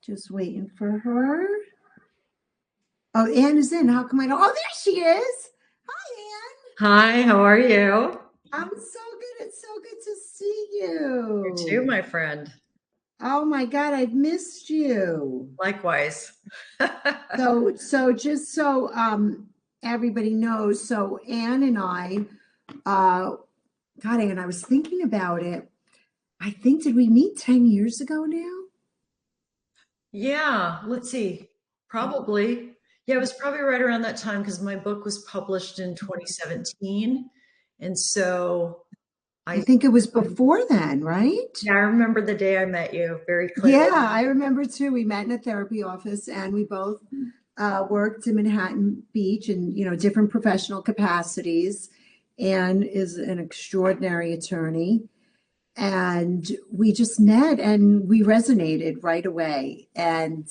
Just waiting for her. Oh, Anne is in. How come I don't? Oh, there she is. Hi, Hi, how are you? Anne. I'm so good. It's so good to see You too, you. my friend. Oh my God, I've missed you. Likewise. So just so everybody knows, so Anne and I, uh, God, Anne, I was thinking about it. I think did we meet 10 years ago now? Yeah, let's see. Probably. Yeah, it was probably right around that time because my book was published in 2017. And so I I, think it was before then, right? yeah, I remember the day I met you very Yeah, clearly. I remember too. We met in a therapy office and we both worked in Manhattan Beach in, different professional capacities. Anne is an extraordinary attorney. And we just met and we resonated right away. And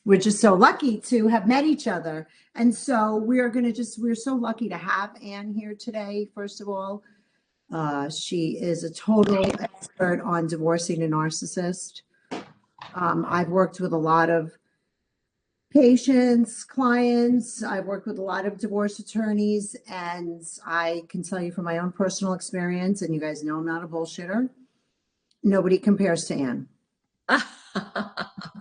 we're just so lucky to have met each other. And so we're so lucky to have Anne here today, first of all. She is a total expert on divorcing a narcissist. I've worked with a lot of patients, clients. I've worked with a lot of divorce attorneys, and I can tell you from my own personal experience, and you guys know I'm not a bullshitter, nobody compares to Anne.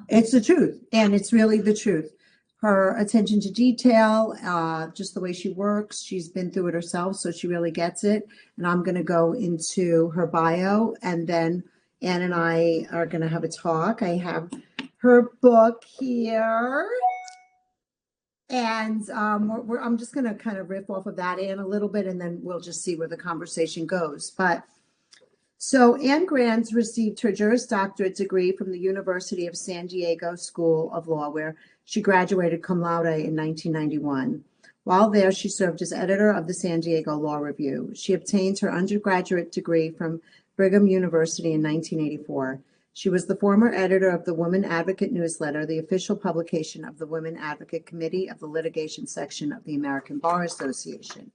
It's the truth, and it's really the truth. Her attention to detail, just the way she works, she's been through it herself, so she really gets it. And I'm going to go into her bio, and then Anne and I are going to have a talk. I have her book here. And I'm just going to kind of riff off of that, Anne, a little bit, and then we'll just see where the conversation goes. But so Anne Granz received her Juris Doctorate degree from the University of San Diego School of Law, where she graduated cum laude in 1991. While there, she served as editor of the San Diego Law Review. She obtained her undergraduate degree from Brigham University in 1984. She was the former editor of the Woman Advocate newsletter, the official publication of the Women Advocate Committee of the litigation section of the American Bar Association.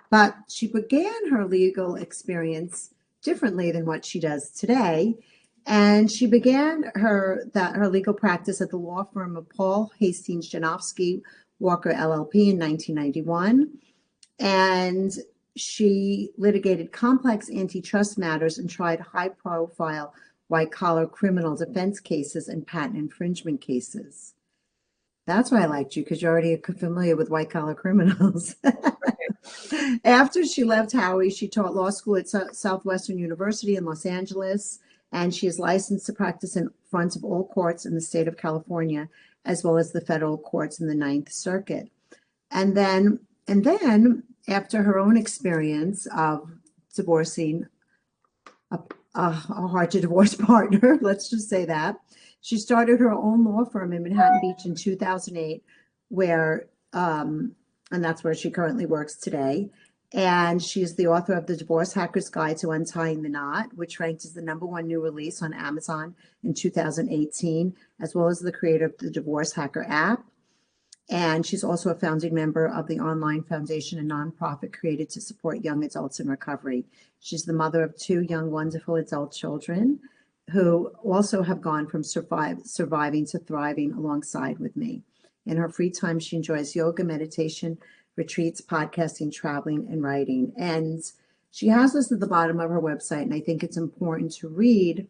But she began her legal experience differently than what she does today. And she began her legal practice at the law firm of Paul Hastings Janofsky Walker LLP in 1991. And she litigated complex antitrust matters and tried high-profile white-collar criminal defense cases and patent infringement cases. That's why I liked you, because you're already familiar with white-collar criminals. After she left Howie, she taught law school at Southwestern University in Los Angeles, and she is licensed to practice in front of all courts in the state of California, as well as the federal courts in the Ninth Circuit. And then, after her own experience of divorcing a hard-to-divorce partner, let's just say that, she started her own law firm in Manhattan Beach in 2008, where and that's where she currently works today. And she's the author of The Divorce Hacker's Guide to Untying the Knot, which ranked as the #1 new release on Amazon in 2018, as well as the creator of the Divorce Hacker app. And she's also a founding member of the online foundation, a nonprofit created to support young adults in recovery. She's the mother of 2 young, wonderful adult children who also have gone from surviving to thriving alongside with me. In her free time, she enjoys yoga, meditation, retreats, podcasting, traveling, and writing. And she has this at the bottom of her website, and I think it's important to read.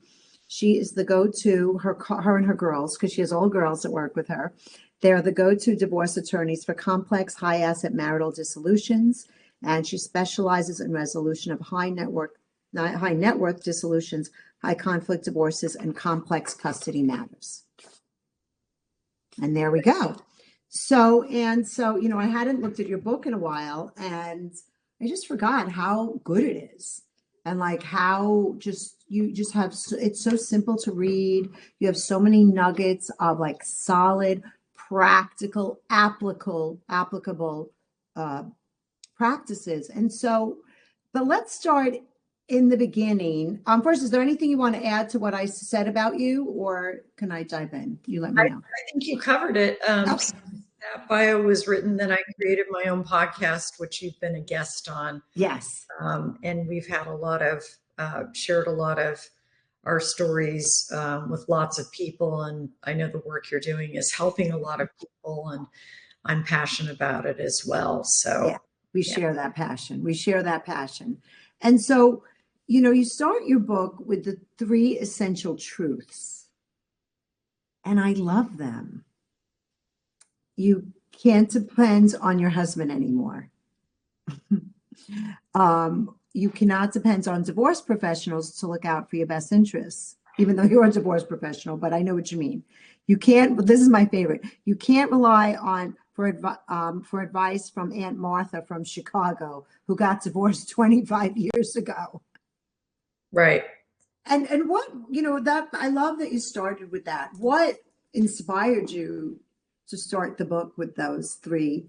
She is the go-to, her and her girls, because she has all girls that work with her. They're the go-to divorce attorneys for complex, high-asset marital dissolutions, and she specializes in resolution of high net worth dissolutions, high conflict divorces, and complex custody matters. And there we go. So, I hadn't looked at your book in a while, and I just forgot how good it is. And like how you just have, it's so simple to read. You have so many nuggets of like solid, practical, applicable practices. And so, but let's start in the beginning. First, is there anything you want to add to what I said about you, or can I dive in? You let me know. I think you covered it. Okay. That bio was written, then I created my own podcast, which you've been a guest on. Yes. And we've had a lot of, shared a lot of our stories with lots of people. And I know the work you're doing is helping a lot of people, and I'm passionate about it as well. So Yeah, we share that passion. We share that passion. And so, you start your book with the 3 essential truths, and I love them. You can't depend on your husband anymore. You cannot depend on divorce professionals to look out for your best interests, even though you're a divorce professional, but I know what you mean. You can't, this is my favorite. You can't rely on for advice from Aunt Martha from Chicago, who got divorced 25 years ago. right. And what, that I love that you started with that. What inspired you to start the book with those 3?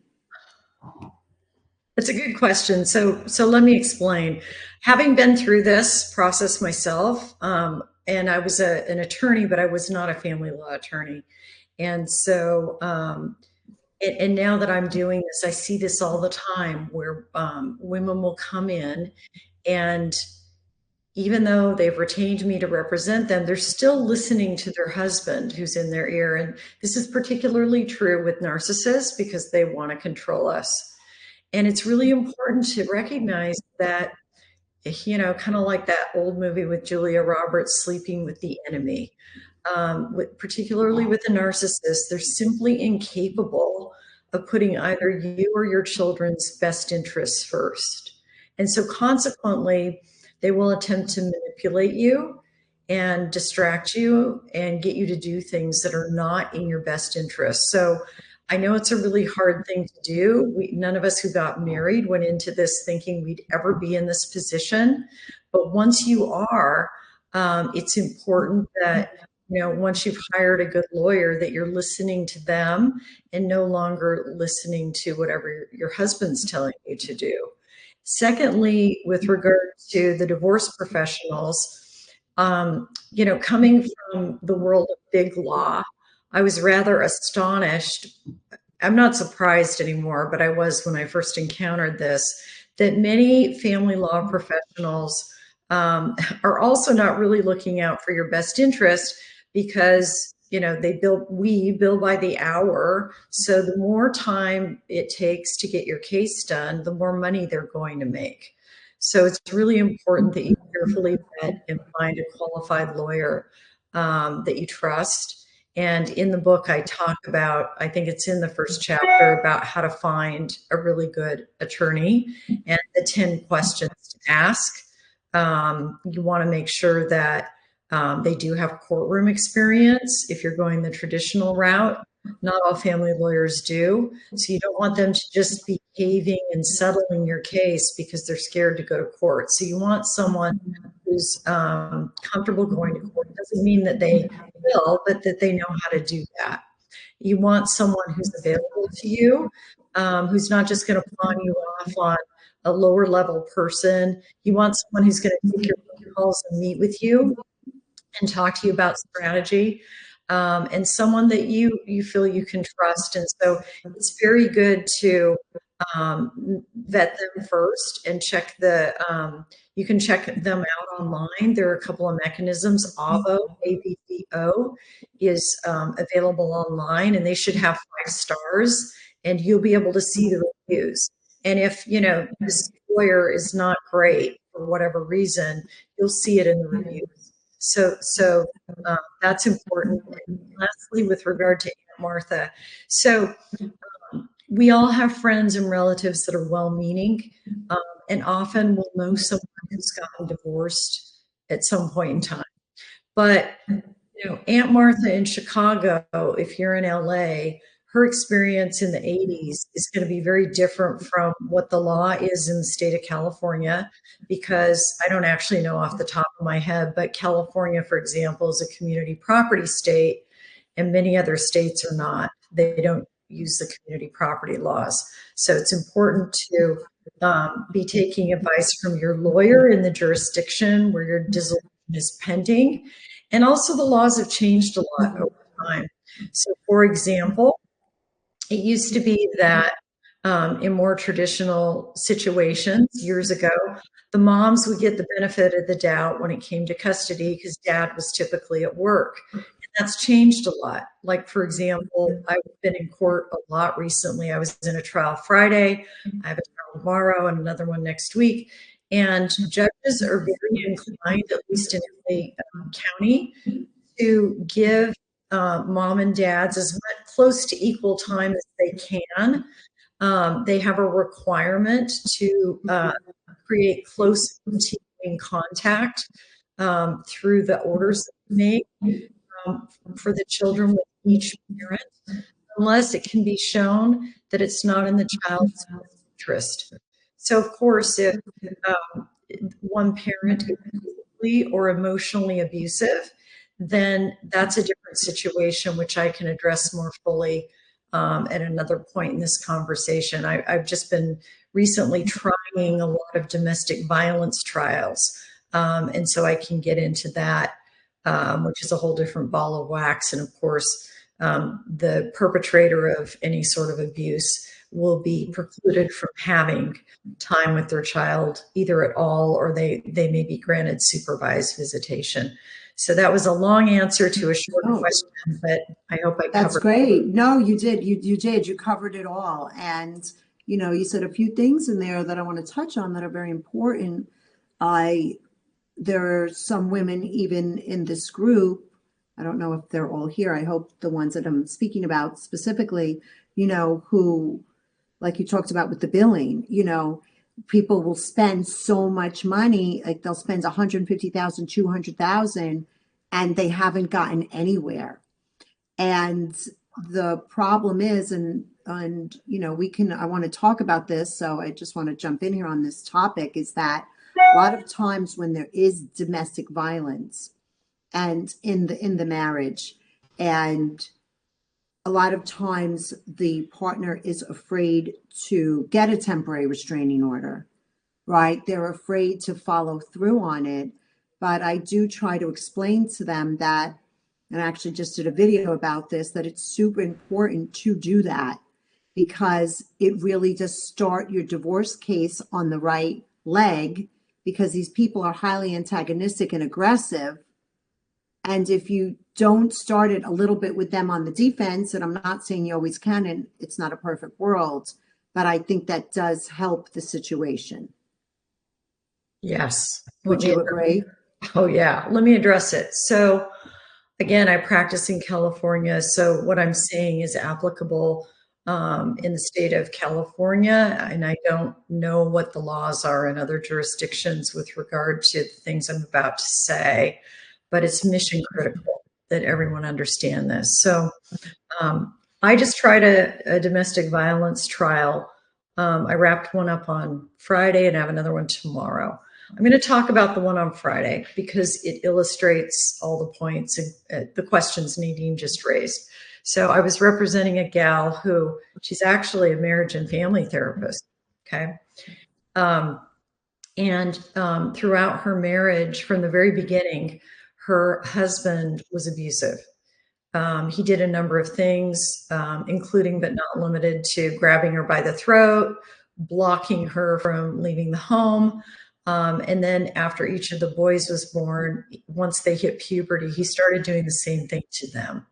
That's a good question. So let me explain. Having been through this process myself, and I was an attorney, but I was not a family law attorney. And so, and now that I'm doing this, I see this all the time where women will come in, and even though they've retained me to represent them, they're still listening to their husband who's in their ear. And this is particularly true with narcissists because they want to control us. And it's really important to recognize that, kind of like that old movie with Julia Roberts, Sleeping with the Enemy. Particularly with a narcissist, they're simply incapable of putting either you or your children's best interests first. And so consequently, they will attempt to manipulate you and distract you and get you to do things that are not in your best interest. So I know it's a really hard thing to do. None of us who got married went into this thinking we'd ever be in this position. But once you are, it's important that, once you've hired a good lawyer, that you're listening to them and no longer listening to whatever your husband's telling you to do. Secondly, with regard to the divorce professionals, coming from the world of big law, I was rather astonished. I'm not surprised anymore, but I was when I first encountered this, that many family law professionals are also not really looking out for your best interest because, we bill by the hour. So the more time it takes to get your case done, the more money they're going to make. So it's really important that you carefully vet and find a qualified lawyer that you trust. And in the book, I talk about, I think it's in the first chapter, about how to find a really good attorney and the 10 questions to ask. You want to make sure that they do have courtroom experience if you're going the traditional route. Not all family lawyers do. So you don't want them to just be caving and settling your case because they're scared to go to court. So you want someone who's comfortable going to court. It doesn't mean that they will, but that they know how to do that. You want someone who's available to you, who's not just going to pawn you off on a lower level person. You want someone who's going to take your calls and meet with you and talk to you about strategy, and someone that you feel you can trust. And so it's very good to vet them first and check you can check them out online. There are a couple of mechanisms. AVO, AVO, is available online, and they should have 5 stars, and you'll be able to see the reviews. And if, this lawyer is not great for whatever reason, you'll see it in the reviews. So that's important. And lastly, with regard to Aunt Martha, so we all have friends and relatives that are well-meaning, and often we'll know someone who's gotten divorced at some point in time. But Aunt Martha in Chicago, if you're in LA, her experience in the 80s is going to be very different from what the law is in the state of California, because I don't actually know off the top of my head, but California, for example, is a community property state, and many other states are not. They don't use the community property laws. So it's important to be taking advice from your lawyer in the jurisdiction where your dissolution is pending. And also the laws have changed a lot over time. So for example, it used to be that in more traditional situations years ago, the moms would get the benefit of the doubt when it came to custody because dad was typically at work. And that's changed a lot. Like, for example, I've been in court a lot recently. I was in a trial Friday. I have a trial tomorrow and another one next week. And judges are very inclined, at least in LA County, to give mom and dads as much close to equal time as they can. They have a requirement to create close continuing contact through the orders that they make for the children with each parent, unless it can be shown that it's not in the child's interest. So, of course, if one parent is physically or emotionally abusive, then that's a different situation, which I can address more fully at another point in this conversation. I've just been recently trying a lot of domestic violence trials, and so I can get into that, which is a whole different ball of wax. And of course, the perpetrator of any sort of abuse will be precluded from having time with their child either at all, or they may be granted supervised visitation. So that was a long answer to a short question, but I hope I covered. That's great. No, you did. You did. You covered it all. And, you know, you said a few things in there that I want to touch on that are very important. There are some women even in this group. I don't know if they're all here. I hope the ones that I'm speaking about specifically, you know, who, like you talked about with the billing, you know, people will spend so much money, like they'll spend 150,000, 200,000, and they haven't gotten anywhere. And the problem is, and you know, I want to talk about this, so I just want to jump in here on this topic, is that a lot of times when there is domestic violence and in the marriage, and a lot of times the partner is afraid to get a temporary restraining order, right? They're afraid to follow through on it. But I do try to explain to them that, and I actually just did a video about this, that it's super important to do that, because it really does start your divorce case on the right leg, because these people are highly antagonistic and aggressive. And if you don't start it a little bit with them on the defense, and I'm not saying you always can, and it's not a perfect world, but I think that does help the situation. Yes. Would you agree? Oh, yeah. Let me address it. So, again, I practice in California. So what I'm saying is applicable in the state of California. And I don't know what the laws are in other jurisdictions with regard to the things I'm about to say, but it's mission critical that everyone understand this. So I just tried a domestic violence trial. I wrapped one up on Friday and I have another one tomorrow. I'm going to talk about the one on Friday because it illustrates all the points and the questions Nadine just raised. So I was representing a gal who, she's actually a marriage and family therapist. Okay. Throughout her marriage, from the very beginning, her husband was abusive. He did a number of things, including but not limited to grabbing her by the throat, blocking her from leaving the home. And then after each of the boys was born, once they hit puberty, he started doing the same thing to them.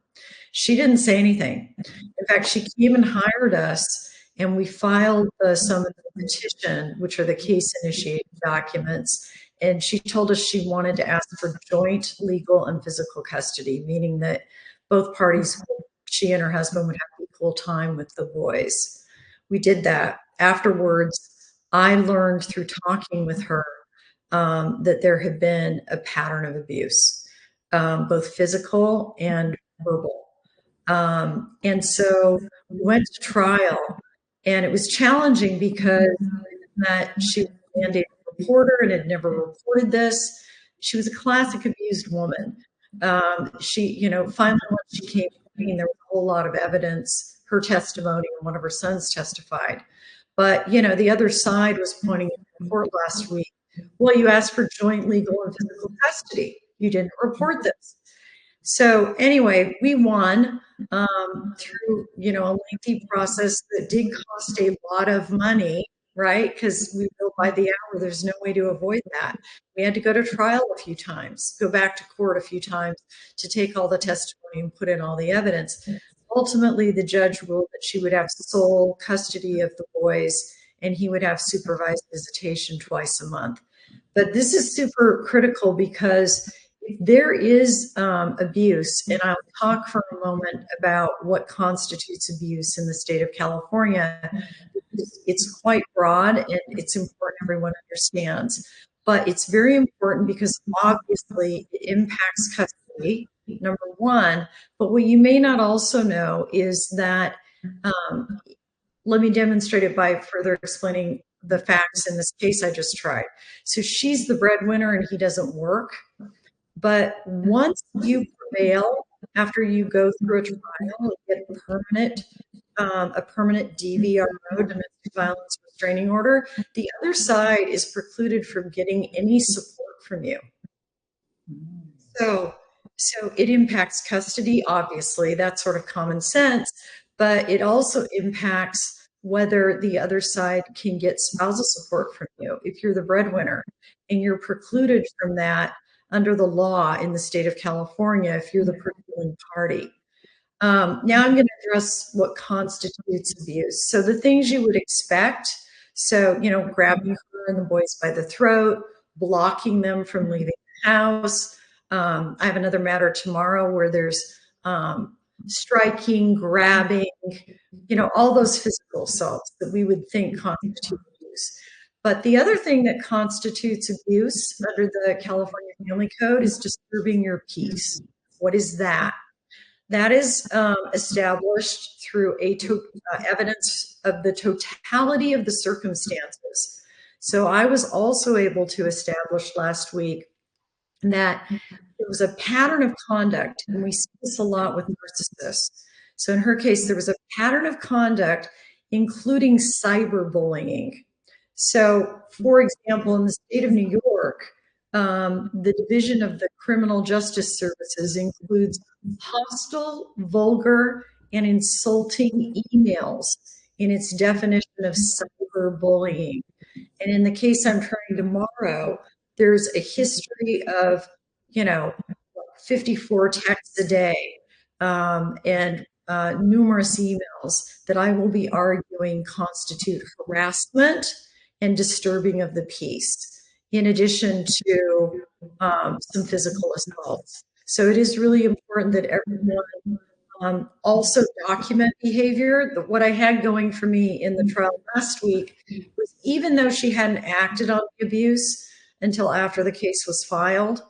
She didn't say anything. In fact, she came and hired us, and we filed the summons petition, which are the case initiated documents. And she told us she wanted to ask for joint legal and physical custody, meaning that both parties, she and her husband, would have equal time with the boys. We did that. Afterwards, I learned through talking with her that there had been a pattern of abuse, both physical and verbal. And so we went to trial, and it was challenging because that she was a mandated reporter and had never reported this. She was a classic abused woman. She, finally when she came clean, there was a whole lot of evidence, her testimony, and one of her sons testified. But, the other side was pointing in court last week, well, you asked for joint legal and physical custody. You didn't report this. So anyway, we won through, a lengthy process that did cost a lot of money, right? Because we bill by the hour. There's no way to avoid that. We had to go to trial a few times, go back to court a few times to take all the testimony and put in all the evidence. Ultimately, the judge ruled that she would have sole custody of the boys and he would have supervised visitation twice a month. But this is super critical because if there is abuse, and I'll talk for a moment about what constitutes abuse in the state of California. It's quite broad and it's important everyone understands. But it's very important because obviously it impacts custody, number one. But what you may not also know is that, let me demonstrate it by further explaining the facts in this case I just tried. So she's the breadwinner and he doesn't work. But once you prevail, after you go through a trial, you get a permanent DVRO, domestic violence restraining order, the other side is precluded from getting any support from you. So it impacts custody, obviously, that's sort of common sense, but it also impacts whether the other side can get spousal support from you if you're the breadwinner, and you're precluded from that under the law in the state of California if you're the prevailing party. Now I'm going to address what constitutes abuse. So the things you would expect, so, grabbing her and the boys by the throat, blocking them from leaving the house. I have another matter tomorrow where there's striking, grabbing, all those physical assaults that we would think constitute abuse. But the other thing that constitutes abuse under the California Family Code is disturbing your peace. What is that? That is established through evidence of the totality of the circumstances. So I was also able to establish last week that there was a pattern of conduct, and we see this a lot with narcissists. So in her case, there was a pattern of conduct, including cyberbullying. So, for example, in the state of New York, the Division of the Criminal Justice Services includes hostile, vulgar, and insulting emails in its definition of cyberbullying. And in the case I'm trying tomorrow, there's a history of, 54 texts a day and numerous emails that I will be arguing constitute harassment and disturbing of the peace, in addition to some physical assaults. So it is really important that everyone also document behavior. What I had going for me in the trial last week was, even though she hadn't acted on the abuse until after the case was filed,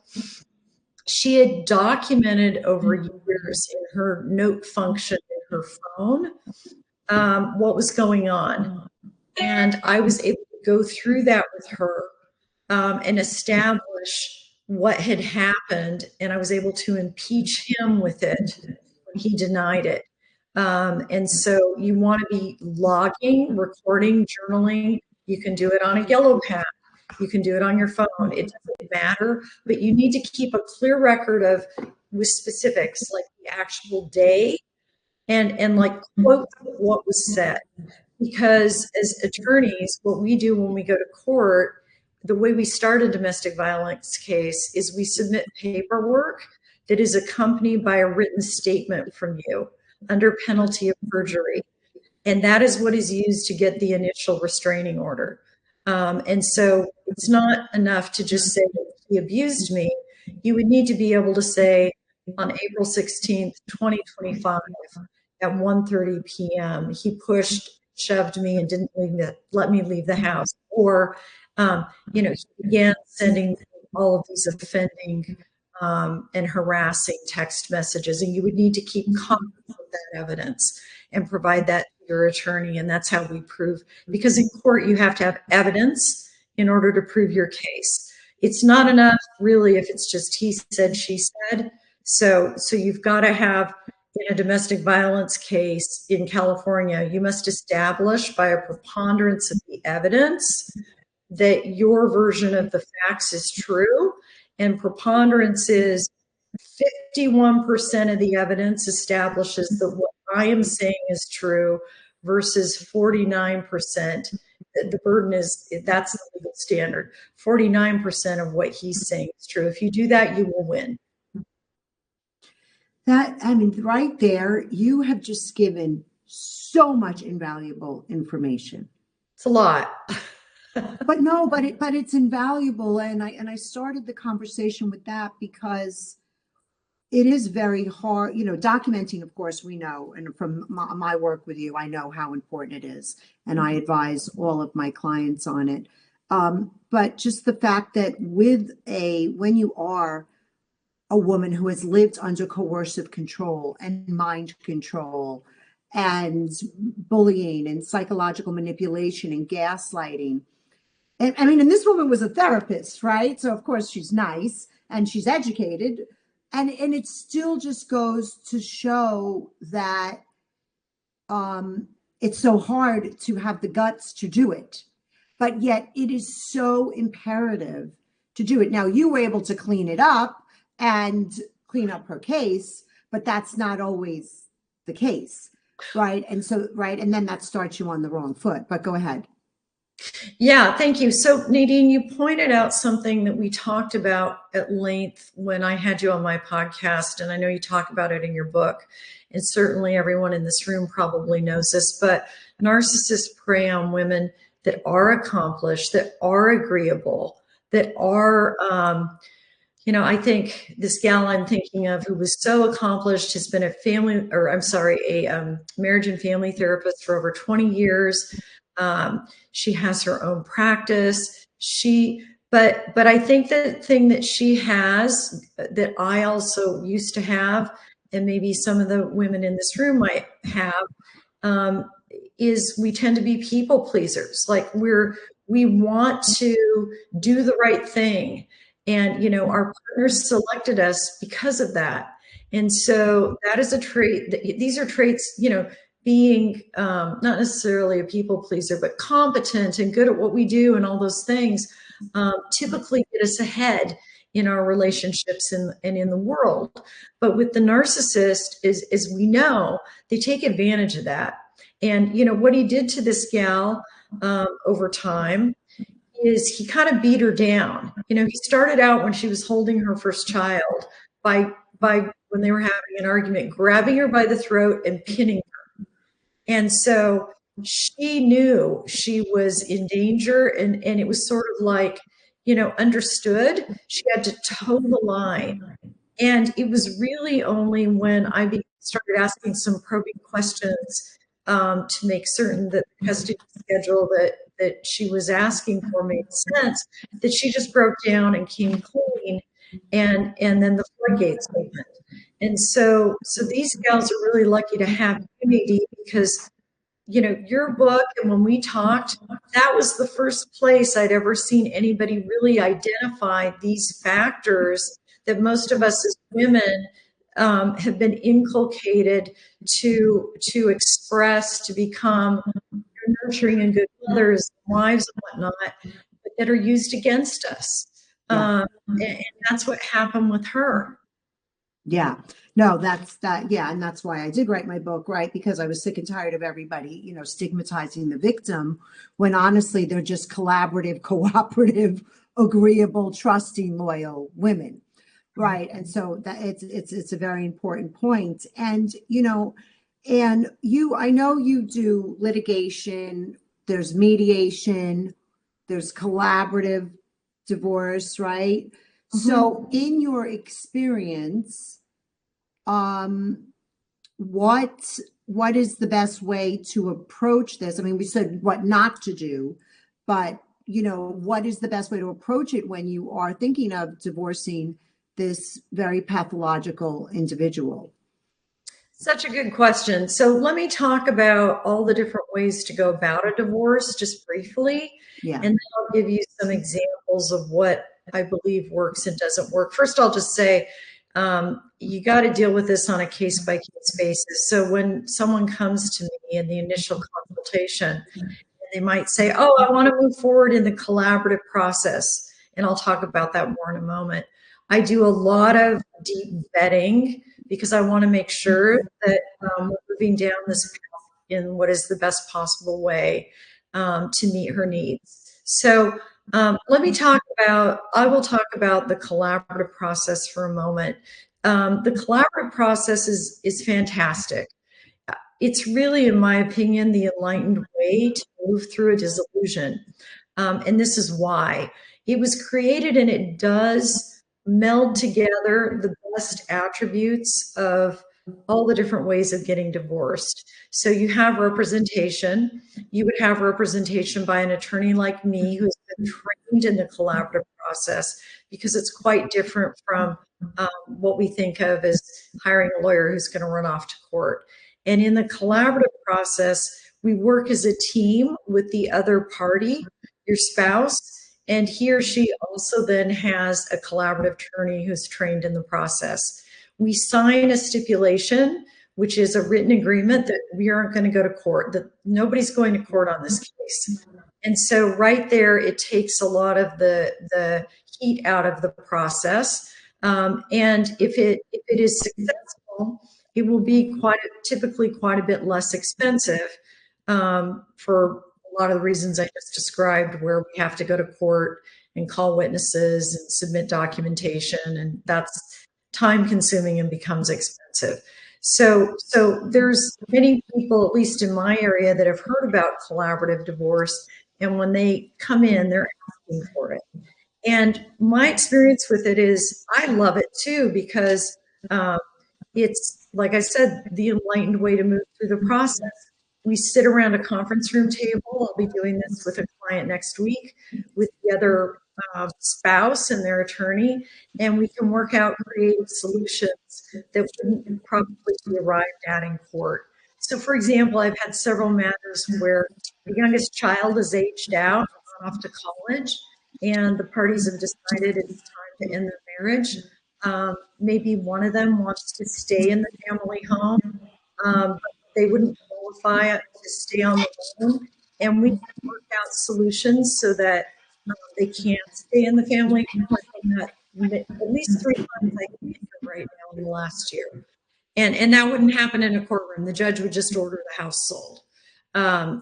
she had documented over years in her note function in her phone what was going on. And I was able to go through that with her and establish what had happened. And I was able to impeach him with it when he denied it. And so you want to be logging, recording, journaling. You can do it on a yellow pad. You can do it on your phone. It doesn't matter, but you need to keep a clear record with specifics, like the actual day and like quote what was said. Because as attorneys, what we do when we go to court, the way we start a domestic violence case is we submit paperwork that is accompanied by a written statement from you under penalty of perjury. And that is what is used to get the initial restraining order. And so it's not enough to just say that he abused me. You would need to be able to say, on April 16th, 2025, at 1:30 p.m., he shoved me and didn't let me leave the house. Or, he began sending all of these offending and harassing text messages. And you would need to keep copies of that evidence and provide that to your attorney. And that's how we prove, because in court, you have to have evidence in order to prove your case. It's not enough, really, if it's just he said, she said. So you've got to have, in a domestic violence case in California, you must establish by a preponderance of the evidence that your version of the facts is true. And preponderance is 51% of the evidence establishes that what I am saying is true versus 49%. The burden is, that's the legal standard. 49% of what he's saying is true. If you do that, you will win. That, I mean, right there, you have just given so much invaluable information. It's a lot. But no, but it's invaluable. And I started the conversation with that because it is very hard, you know, documenting, of course, we know, and from my work with you, I know how important it is. And I advise all of my clients on it. But just the fact that when you are a woman who has lived under coercive control and mind control and bullying and psychological manipulation and gaslighting. And I mean, and this woman was a therapist, right? So of course she's nice and she's educated. And it still just goes to show that it's so hard to have the guts to do it. But yet it is so imperative to do it. Now, you were able to clean it up and clean up her case, but that's not always the case, right? And so, right, and then that starts you on the wrong foot. But go ahead. Yeah, thank you. So Nadine, you pointed out something that we talked about at length when I had you on my podcast, and I know you talk about it in your book, and certainly everyone in this room probably knows this, but narcissists prey on women that are accomplished, that are agreeable, that are, you know, I think this gal I'm thinking of who was so accomplished has been a marriage and family therapist for over 20 years. She has her own practice. But I think the thing that she has that I also used to have, and maybe some of the women in this room might have, is we tend to be people pleasers. Like we want to do the right thing. And, you know, our partners selected us because of that. And so that is a trait these are traits, you know, being not necessarily a people pleaser, but competent and good at what we do and all those things typically get us ahead in our relationships and in the world. But with the narcissist, as we know, they take advantage of that. And, you know, what he did to this gal over time is he kind of beat her down. You know, he started out when she was holding her first child by when they were having an argument, grabbing her by the throat and pinning her. And so she knew she was in danger, and it was sort of like, you know, understood. She had to toe the line. And it was really only when I started asking some probing questions to make certain that the custody schedule that she was asking for made sense, that she just broke down and came clean, and then the floodgates opened. And so these gals are really lucky to have you, because, you know, your book, and when we talked, that was the first place I'd ever seen anybody really identify these factors that most of us as women have been inculcated to express, to become nurturing and good mothers, wives, and whatnot, but that are used against us. And that's what happened with her. Yeah, no, that's that. Yeah. And that's why I did write my book, right? Because I was sick and tired of everybody, you know, stigmatizing the victim when honestly, they're just collaborative, cooperative, agreeable, trusting, loyal women. Right. And so that it's a very important point. And, you know, and I know you do litigation, there's mediation, there's collaborative divorce, right? Mm-hmm. So in your experience, what is the best way to approach this? I mean, we said what not to do, but, you know, what is the best way to approach it when you are thinking of divorcing this very pathological individual? Such a good question. So let me talk about all the different ways to go about a divorce just briefly. Yeah. And then I'll give you some examples of what I believe works and doesn't work. First, I'll just say, you got to deal with this on a case-by-case basis. So when someone comes to me in the initial consultation, they might say, oh, I want to move forward in the collaborative process. And I'll talk about that more in a moment. I do a lot of deep vetting because I want to make sure that we're moving down this path in what is the best possible way to meet her needs. So I will talk about the collaborative process for a moment. The collaborative process is fantastic. It's really, in my opinion, the enlightened way to move through a disillusion. And this is why. It was created, and it does meld together the best attributes of all the different ways of getting divorced. So you have representation. You would have representation by an attorney like me who's been trained in the collaborative process, because it's quite different from what we think of as hiring a lawyer who's going to run off to court. And in the collaborative process, we work as a team with the other party, your spouse, and he or she also then has a collaborative attorney who's trained in the process. We sign a stipulation, which is a written agreement that we aren't going to go to court, that nobody's going to court on this case. And so right there, it takes a lot of the heat out of the process. And if it is successful, it will be typically quite a bit less expensive for a lot of the reasons I just described, where we have to go to court and call witnesses and submit documentation, and that's time consuming and becomes expensive. So there's many people, at least in my area, that have heard about collaborative divorce, and when they come in, they're asking for it. And my experience with it is I love it too, because it's, like I said, the enlightened way to move through the process. We sit around a conference room table. I'll be doing this with a client next week with the other spouse and their attorney, and we can work out creative solutions that wouldn't probably be arrived at in court. So, for example, I've had several matters where the youngest child is aged out, gone off to college, and the parties have decided it's time to end their marriage. Maybe one of them wants to stay in the family home, but they wouldn't qualify to stay on the loan. And we can work out solutions so that they can't stay in the family home. At least 3 times I can think of right now in the last year. And that wouldn't happen in a courtroom. The judge would just order the house sold.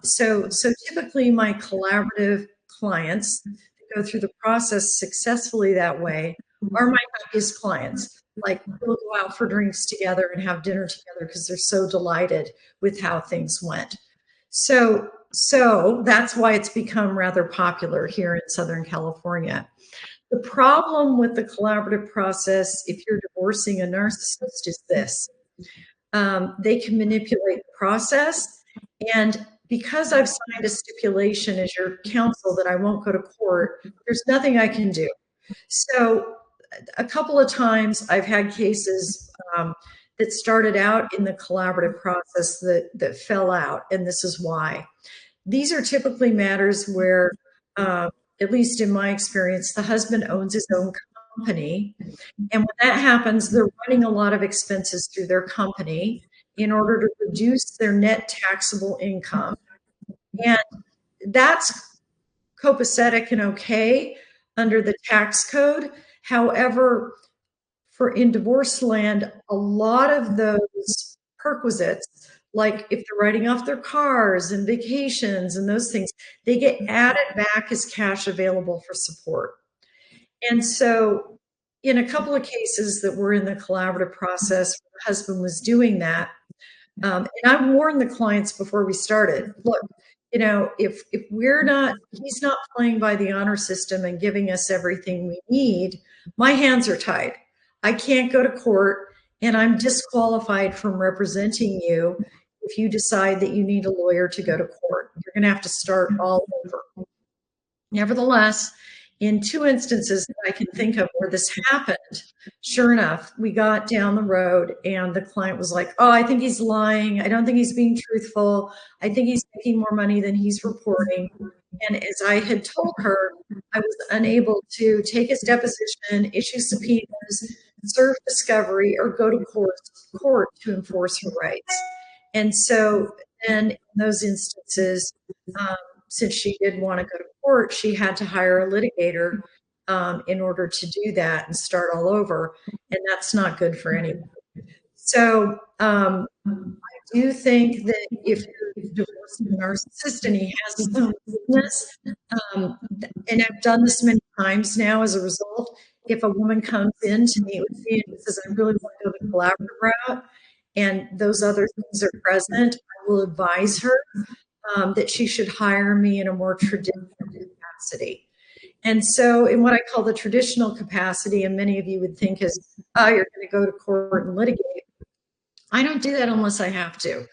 So typically my collaborative clients that go through the process successfully that way are my happiest clients. Like, we'll go out for drinks together and have dinner together because they're so delighted with how things went. So that's why it's become rather popular here in Southern California. The problem with the collaborative process, if you're divorcing a narcissist, is this. They can manipulate the process. And because I've signed a stipulation as your counsel that I won't go to court, there's nothing I can do. So a couple of times I've had cases that started out in the collaborative process that fell out, and this is why. These are typically matters where, at least in my experience, the husband owns his own company, and when that happens, they're running a lot of expenses through their company in order to reduce their net taxable income. And that's copacetic and okay under the tax code. However, in divorce land, a lot of those perquisites, like if they're writing off their cars and vacations and those things, they get added back as cash available for support. And so in a couple of cases that were in the collaborative process, the husband was doing that. And I warned the clients before we started, look, if he's not playing by the honor system and giving us everything we need, my hands are tied. I can't go to court, and I'm disqualified from representing you if you decide that you need a lawyer to go to court. You're going to have to start all over. Nevertheless, in 2 instances that I can think of where this happened, sure enough, we got down the road and the client was like, oh, I think he's lying. I don't think he's being truthful. I think he's making more money than he's reporting. And as I had told her, I was unable to take his deposition, issue subpoenas, serve discovery, or go to court to enforce her rights. And so then in those instances, since she did want to go to court, she had to hire a litigator in order to do that and start all over. And that's not good for anyone. So I do think that if you're divorcing a narcissist and he has his own business, and I've done this many times now as a result, if a woman comes in to meet with me and says, I really want to go the collaborative route, and those other things are present, I will advise her that she should hire me in a more traditional capacity. And so in what I call the traditional capacity, and many of you would think is, oh, you're going to go to court and litigate. I don't do that unless I have to.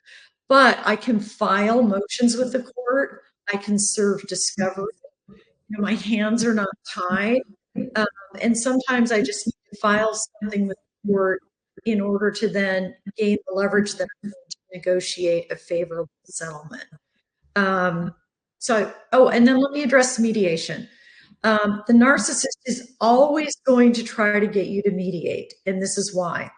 But I can file motions with the court. I can serve discovery. My hands are not tied. And sometimes I just need to file something with the court in order to then gain the leverage that I'm going to negotiate a favorable settlement. And then let me address mediation. The narcissist is always going to try to get you to mediate, and this is why.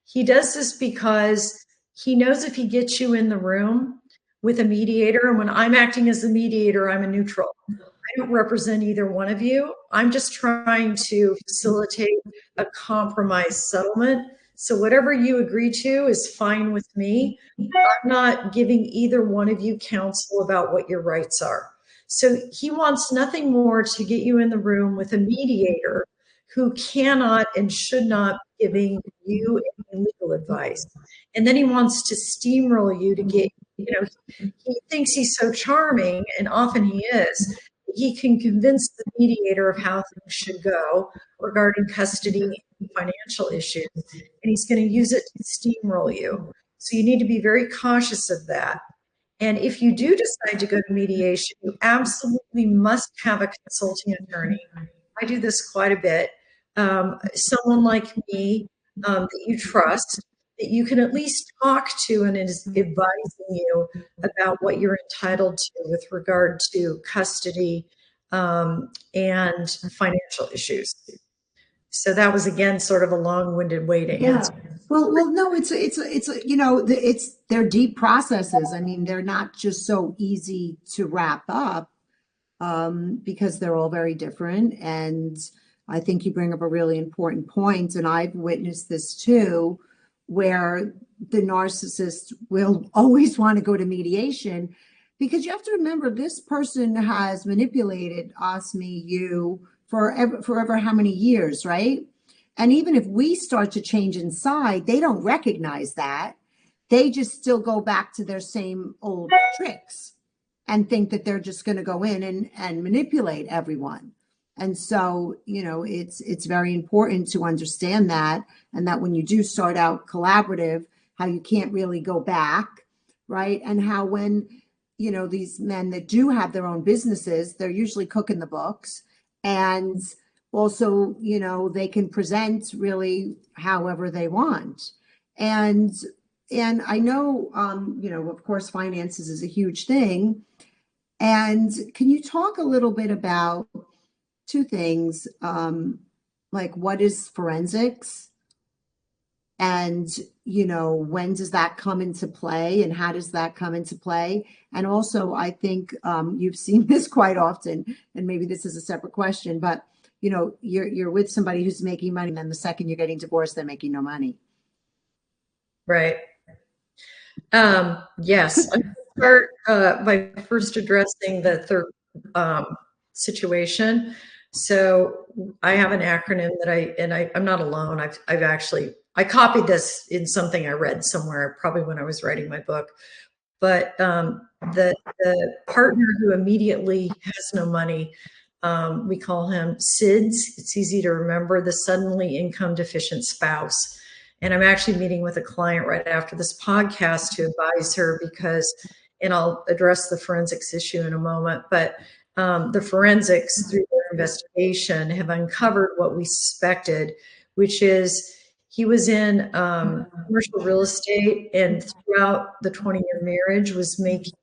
He does this because he knows if he gets you in the room with a mediator, and when I'm acting as the mediator, I'm a neutral. I don't represent either one of you. I'm just trying to facilitate a compromise settlement. So whatever you agree to is fine with me. I'm not giving either one of you counsel about what your rights are. So he wants nothing more to get you in the room with a mediator who cannot and should not be giving you any legal advice. And then he wants to steamroll you to get, he thinks he's so charming, and often he is. He can convince the mediator of how things should go regarding custody and financial issues, and he's going to use it to steamroll you. So you need to be very cautious of that. And if you do decide to go to mediation, you absolutely must have a consulting attorney. I do this quite a bit. Someone like me that you trust, that you can at least talk to and is advising you about what you're entitled to with regard to custody and financial issues. So that was, again, sort of a long-winded way to answer. Well, no, it's they're deep processes. I mean, they're not just so easy to wrap up because they're all very different. And I think you bring up a really important point, and I've witnessed this too, where the narcissist will always want to go to mediation, because you have to remember, this person has manipulated us, me, you, forever how many years, right? And even if we start to change inside, they don't recognize that. They just still go back to their same old tricks and think that they're just going to go in and manipulate everyone. And so, it's very important to understand that, and that when you do start out collaborative, how you can't really go back, right? And how when, these men that do have their own businesses, they're usually cooking the books, and also, they can present really however they want. And I know, of course, finances is a huge thing. And can you talk a little bit about two things, like what is forensics, and when does that come into play, and how does that come into play? And also, I think you've seen this quite often, and maybe this is a separate question, but you're with somebody who's making money, and then the second you're getting divorced, they're making no money. Right. Yes. I'm going to start by first addressing the third situation. So I have an acronym that I'm not alone. I copied this in something I read somewhere, probably when I was writing my book. But the partner who immediately has no money, we call him SIDS. It's easy to remember, the suddenly income deficient spouse. And I'm actually meeting with a client right after this podcast to advise her and I'll address the forensics issue in a moment, but the forensics, through their investigation, have uncovered what we suspected, which is he was in commercial real estate, and throughout the 20-year marriage was making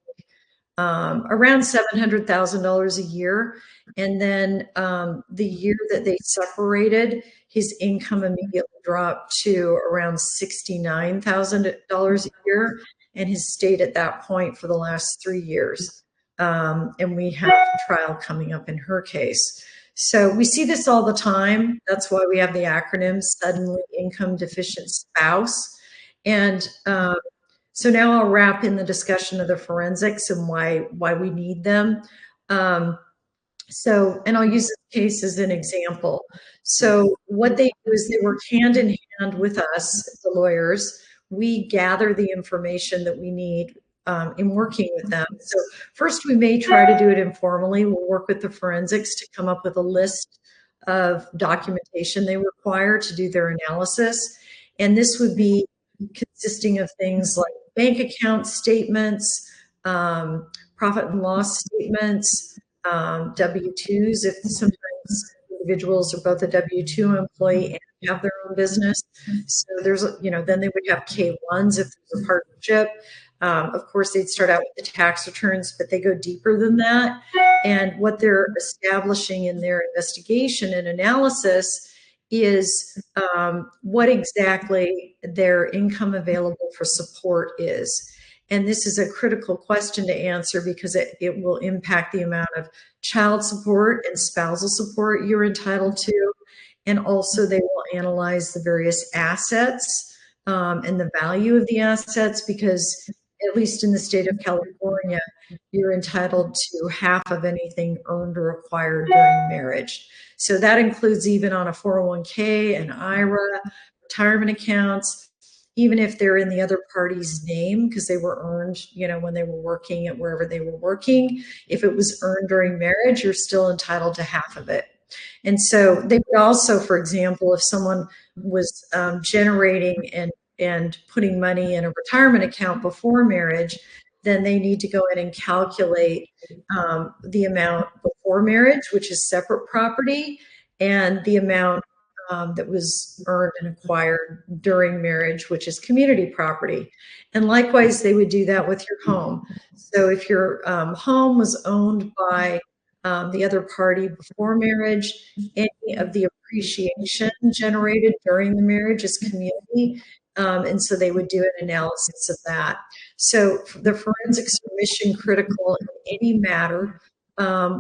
around $700,000 a year. And then the year that they separated, his income immediately dropped to around $69,000 a year, and has stayed at that point for the last 3 years. And we have a trial coming up in her case. So we see this all the time. That's why we have the acronym Suddenly Income Deficient Spouse. And so now I'll wrap in the discussion of the forensics and why we need them. And I'll use this case as an example. So what they do is they work hand in hand with us, the lawyers. We gather the information that we need in working with them. So first, we may try to do it informally. We'll work with the forensics to come up with a list of documentation they require to do their analysis. And this would be consisting of things like bank account statements, profit and loss statements, W-2s, if sometimes individuals are both a W-2 employee and have their own business. So there's, then they would have K-1s if there's a partnership. Of course, they'd start out with the tax returns, but they go deeper than that. And what they're establishing in their investigation and analysis is what exactly their income available for support is. And this is a critical question to answer because it will impact the amount of child support and spousal support you're entitled to. And also they will analyze the various assets and the value of the assets, because at least in the state of California, you're entitled to half of anything earned or acquired during marriage. So that includes even on a 401k, an IRA, retirement accounts, even if they're in the other party's name because they were earned, when they were working at wherever they were working. If it was earned during marriage, you're still entitled to half of it. And so they would also, for example, if someone was generating and putting money in a retirement account before marriage, then they need to go in and calculate the amount before marriage, which is separate property, and the amount that was earned and acquired during marriage, which is community property. And likewise, they would do that with your home. So if your home was owned by the other party before marriage, any of the appreciation generated during the marriage is community. And so they would do an analysis of that. So the forensics are mission critical in any matter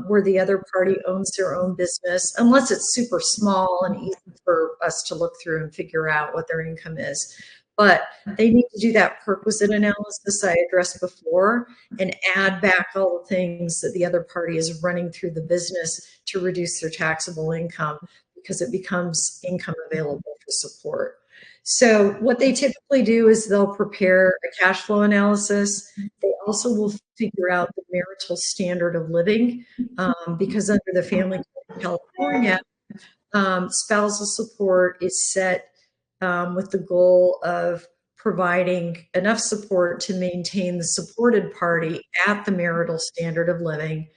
where the other party owns their own business, unless it's super small and easy for us to look through and figure out what their income is. But they need to do that perquisite analysis I addressed before and add back all the things that the other party is running through the business to reduce their taxable income, because it becomes income available for support. So what they typically do is they'll prepare a cash flow analysis. They also will figure out the marital standard of living, because under the Family Code of California, spousal support is set with the goal of providing enough support to maintain the supported party at the marital standard of living,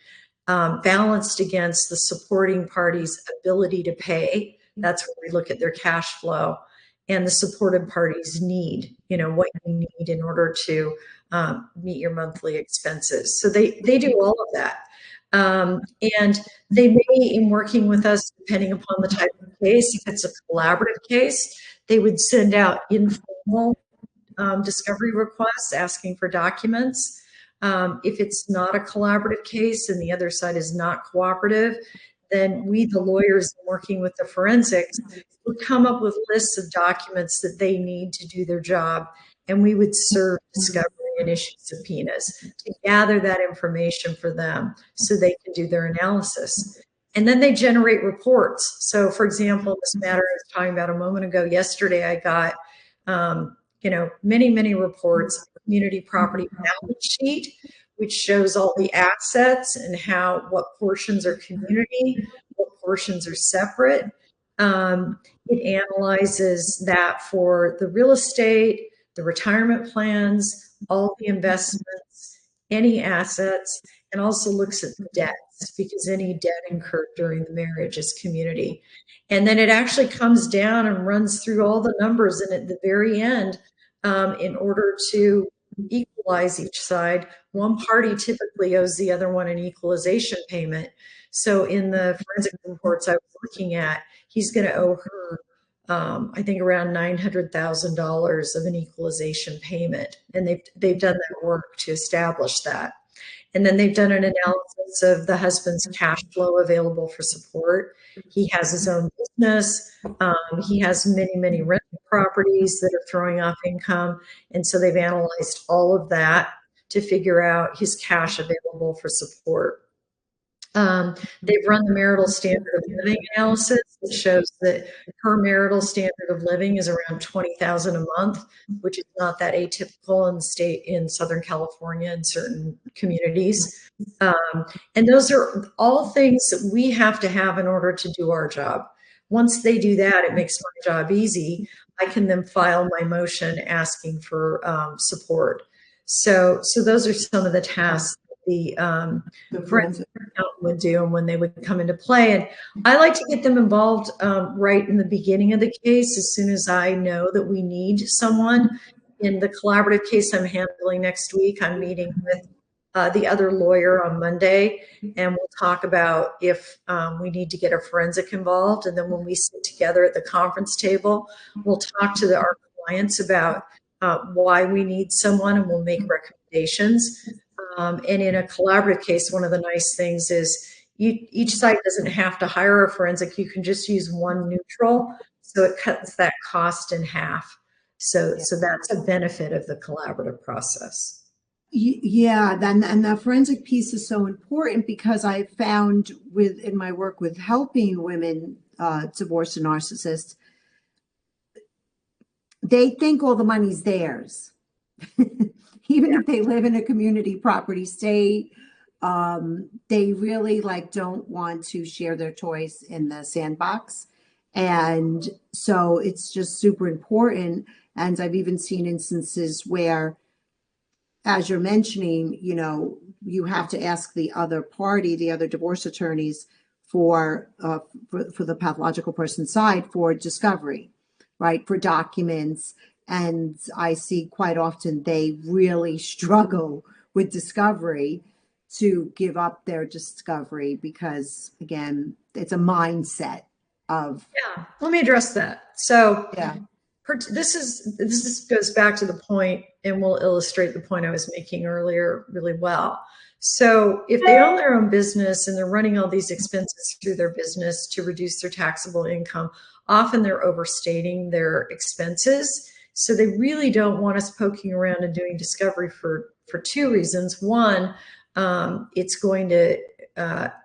balanced against the supporting party's ability to pay. That's where we look at their cash flow. And the supported parties need, what you need in order to meet your monthly expenses. So they do all of that. And they may, in working with us, depending upon the type of case, if it's a collaborative case, they would send out informal discovery requests asking for documents. If it's not a collaborative case and the other side is not cooperative, then we, the lawyers working with the forensics, would come up with lists of documents that they need to do their job, and we would serve discovery and issue subpoenas to gather that information for them so they can do their analysis. And then they generate reports. So, for example, this matter I was talking about a moment ago, yesterday, I got many reports, community property balance sheet, which shows all the assets and what portions are community, what portions are separate. It analyzes that for the real estate, the retirement plans, all the investments, any assets, and also looks at the debts, because any debt incurred during the marriage is community. And then it actually comes down and runs through all the numbers, and at the very end, in order to equalize each side, one party typically owes the other one an equalization payment. So in the forensic reports I was looking at, he's going to owe her, I think, around $900,000 of an equalization payment. And they've done that work to establish that. And then they've done an analysis of the husband's cash flow available for support. He has his own business. He has many, many rental properties that are throwing off income. And so they've analyzed all of that to figure out his cash available for support. They've run the marital standard of living analysis that shows that her marital standard of living is around $20,000 a month, which is not that atypical in the state in Southern California in certain communities. And those are all things that we have to have in order to do our job. Once they do that, it makes my job easy. I can then file my motion asking for support. So those are some of the tasks the forensic accountant would do and when they would come into play. And I like to get them involved right in the beginning of the case, as soon as I know that we need someone. In the collaborative case I'm handling next week, I'm meeting with the other lawyer on Monday, and we'll talk about if we need to get a forensic involved. And then when we sit together at the conference table, we'll talk to our clients about why we need someone, and we'll make recommendations. And in a collaborative case, one of the nice things is each side doesn't have to hire a forensic. You can just use one neutral, so it cuts that cost in half. So that's a benefit of the collaborative process. Yeah, then and the forensic piece is so important, because I found in my work with helping women divorce a narcissist, they think all the money's theirs. Even if they live in a community property state, they really don't want to share their toys in the sandbox. And so it's just super important. And I've even seen instances where, as you're mentioning, you have to ask the other party, the other divorce attorneys, for the pathological person's side for discovery, right? For documents. And I see quite often they really struggle with discovery to give up their discovery, because, again, it's a mindset of. Yeah, let me address that. So yeah, this goes back to the point, and will illustrate the point I was making earlier really well. So if they own their own business and they're running all these expenses through their business to reduce their taxable income, often they're overstating their expenses. So they really don't want us poking around and doing discovery for two reasons. One, it's going to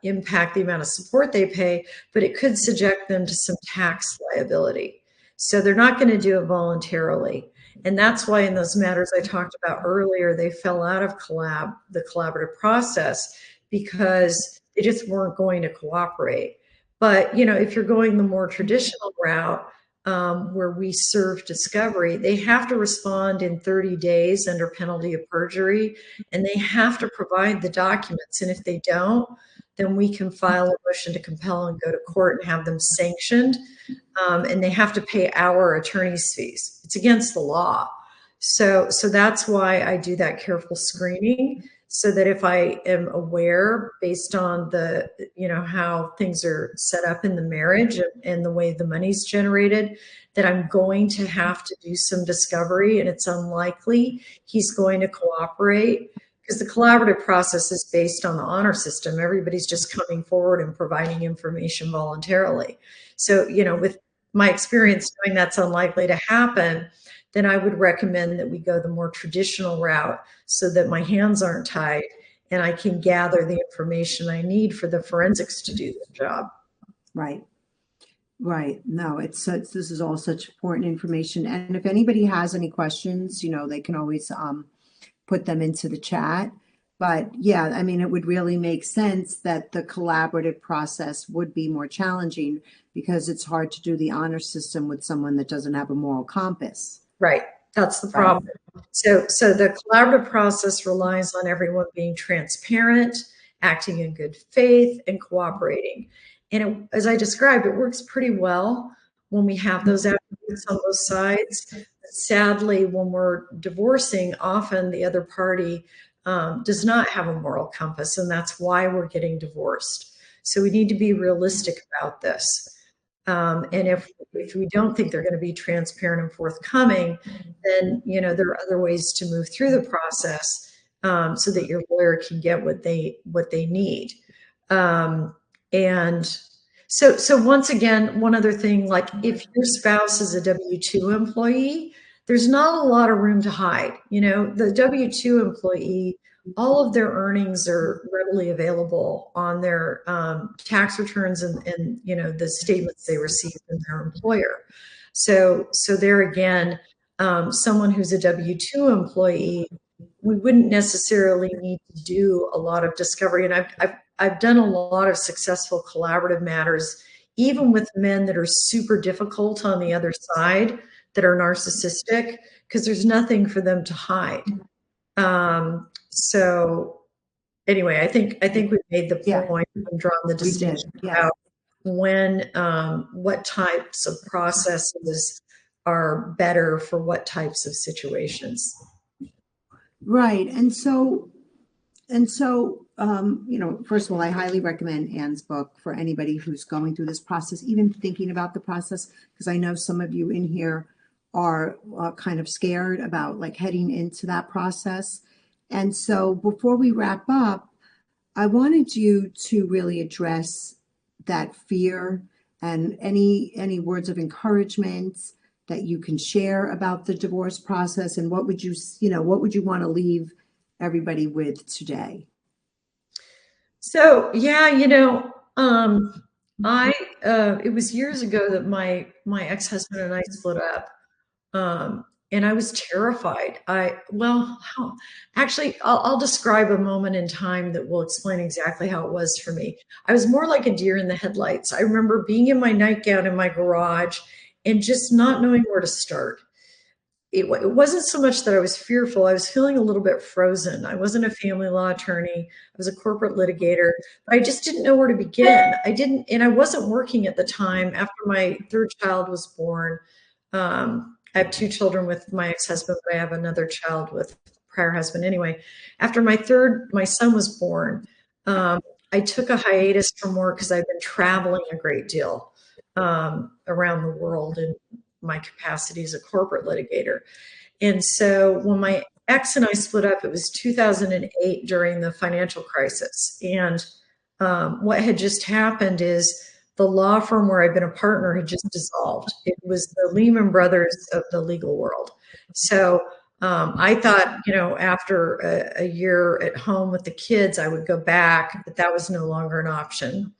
impact the amount of support they pay, but it could subject them to some tax liability. So they're not going to do it voluntarily. And that's why in those matters I talked about earlier, they fell out of the collaborative process, because they just weren't going to cooperate. But, if you're going the more traditional route, where we serve discovery, they have to respond in 30 days under penalty of perjury, and they have to provide the documents. And if they don't, then we can file a motion to compel and go to court and have them sanctioned. And they have to pay our attorney's fees. It's against the law. So that's why I do that careful screening, so that if I am aware, based on the, how things are set up in the marriage and the way the money's generated, that I'm going to have to do some discovery, and it's unlikely he's going to cooperate, because the collaborative process is based on the honor system. Everybody's just coming forward and providing information voluntarily. So, with my experience knowing that's unlikely to happen, then I would recommend that we go the more traditional route, so that my hands aren't tied and I can gather the information I need for the forensics to do the job. Right. No, this is all such important information. And if anybody has any questions, they can always put them into the chat. But yeah, I mean, it would really make sense that the collaborative process would be more challenging, because it's hard to do the honor system with someone that doesn't have a moral compass. Right. That's the problem. Right. So the collaborative process relies on everyone being transparent, acting in good faith, and cooperating. And as I described, it works pretty well when we have those attributes on both sides. Sadly, when we're divorcing, often the other party does not have a moral compass, and that's why we're getting divorced. So we need to be realistic about this. And if we don't think they're going to be transparent and forthcoming, then there are other ways to move through the process. so that your lawyer can get what they need. And so once again, one other thing, like if your spouse is a W-2 employee, there's not a lot of room to hide. You know, the W-2 employee, all of their earnings are readily available on their tax returns and you know, the statements they receive from their employer. So there again, someone who's a W-2 employee, we wouldn't necessarily need to do a lot of discovery. And I've done a lot of successful collaborative matters, even with men that are super difficult on the other side, that are narcissistic, because there's nothing for them to hide. So anyway, I think we've made the point and drawn the distinction about when, what types of processes are better for what types of situations. Right. And so, you know, first of all, I highly recommend Anne's book for anybody who's going through this process, even thinking about the process, because I know some of you in here are kind of scared about like heading into that process. And so before we wrap up, I wanted you to really address that fear and any words of encouragement that you can share about the divorce process, and what would you want to leave everybody with today? So yeah, you know, it was years ago that my ex-husband and I split up. And I was terrified. Actually, I'll describe a moment in time that will explain exactly how it was for me. I was more like a deer in the headlights. I remember being in my nightgown in my garage and just not knowing where to start. It wasn't so much that I was fearful. I was feeling a little bit frozen. I wasn't a family law attorney. I was a corporate litigator, but I just didn't know where to begin. And I wasn't working at the time. After my third child was born, I have 2 children with my ex-husband, but I have another child with prior husband. Anyway, after my son was born, I took a hiatus from work because I've been traveling a great deal around the world in my capacity as a corporate litigator. And so when my ex and I split up, it was 2008 during the financial crisis. And what had just happened is the law firm where I've been a partner had just dissolved. It was the Lehman Brothers of the legal world. So I thought, you know, after a year at home with the kids, I would go back, but that was no longer an option.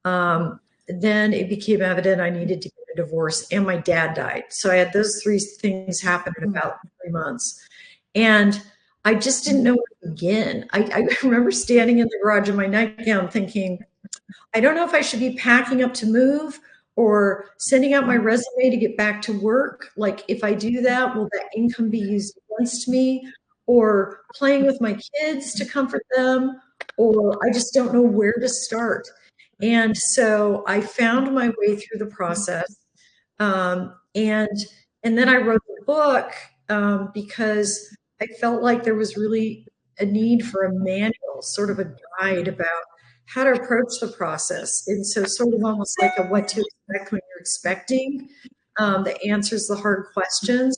Then it became evident I needed to get a divorce, and my dad died. So I had those 3 things happen in about 3 months. And I just didn't know where to begin. I remember standing in the garage in my nightgown thinking, I don't know if I should be packing up to move or sending out my resume to get back to work. Like, if I do that, will that income be used against me? Or playing with my kids to comfort them? Or I just don't know where to start. And so I found my way through the process. And then I wrote the book because I felt like there was really a need for a manual, sort of a guide about how to approach the process. And so sort of almost like a what to expect when you're expecting, that answers the hard questions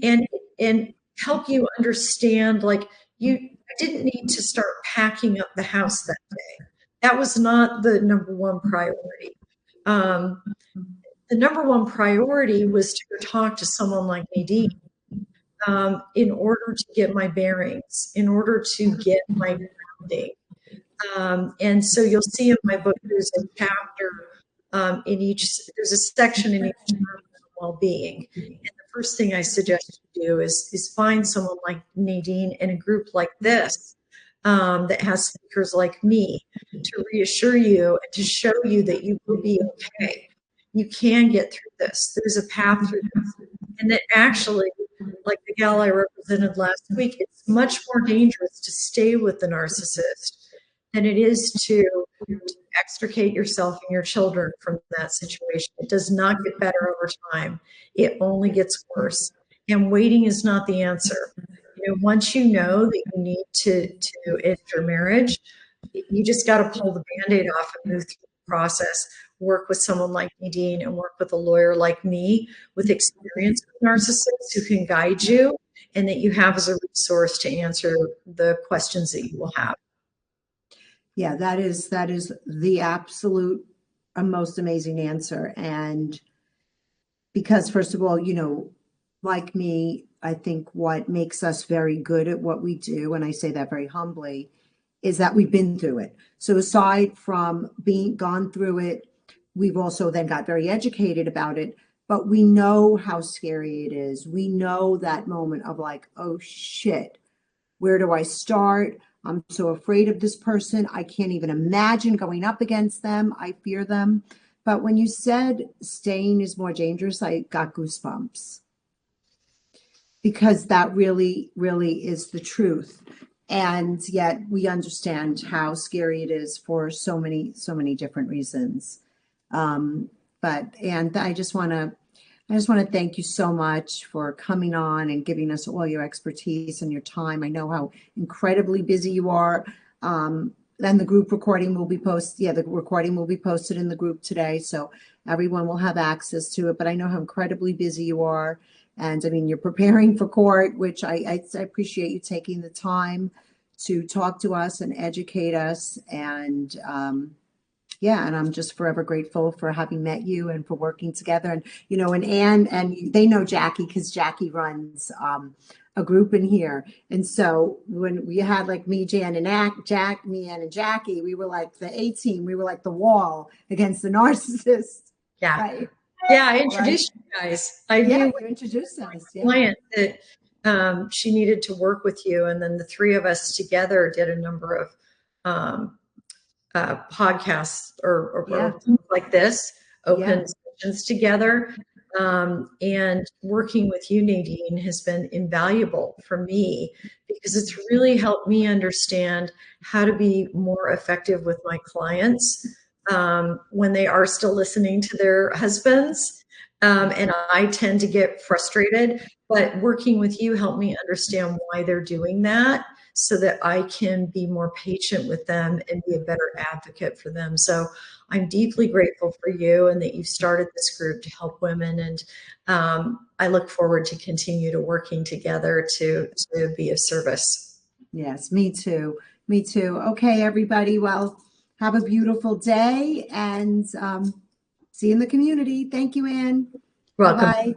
and help you understand, like, I didn't need to start packing up the house that day. That was not the number one priority. The number one priority was to talk to someone like Nadine in order to get my bearings, in order to get my grounding. And so you'll see in my book, there's a chapter there's a section in each chapter on well-being. And the first thing I suggest you do is find someone like Nadine in a group like this that has speakers like me to reassure you and to show you that you will be okay. You can get through this. There's a path through this. And that actually, like the gal I represented last week, it's much more dangerous to stay with the narcissist than it is to extricate yourself and your children from that situation. It does not get better over time. It only gets worse. And waiting is not the answer. You know, once you know that you need to end your marriage, you just got to pull the Band-Aid off and move through the process. Work with someone like Nadine and work with a lawyer like me with experience with narcissists who can guide you and that you have as a source to answer the questions that you will have. Yeah, that is the absolute most amazing answer. And because first of all, like me, I think what makes us very good at what we do, and I say that very humbly, is that we've been through it. So aside from being gone through it, we've also then got very educated about it, but we know how scary it is. We know that moment of like, oh shit, where do I start? I'm so afraid of this person. I can't even imagine going up against them. I fear them. But when you said staying is more dangerous, I got goosebumps because that really, really is the truth. And yet we understand how scary it is for so many different reasons. And I just want to thank you so much for coming on and giving us all your expertise and your time. I know how incredibly busy you are. Then the group recording will be posted. Yeah, the recording will be posted in the group today, so everyone will have access to it. But I know how incredibly busy you are. And I mean, you're preparing for court, which I appreciate you taking the time to talk to us and educate us. And yeah, and I'm just forever grateful for having met you and for working together. And, and Anne, and they know Jackie because Jackie runs a group in here. And so when we had like me, Jan, and me, Anne, and Jackie, we were like the A team. We were like the wall against the narcissist. Yeah. Right? Yeah, I introduced you guys. I knew you introduced us. Yeah. Client that she needed to work with you, and then the three of us together did a number of podcasts or things like this, open sessions together. And working with you, Nadine, has been invaluable for me because it's really helped me understand how to be more effective with my clients when they are still listening to their husbands. And I tend to get frustrated, but working with you helped me understand why they're doing that so that I can be more patient with them and be a better advocate for them. So I'm deeply grateful for you and that you started this group to help women. And I look forward to continue to working together to be of service. Yes, me too. Me too. Okay, everybody. Well, have a beautiful day and see you in the community. Thank you, Anne. Welcome. Bye-bye.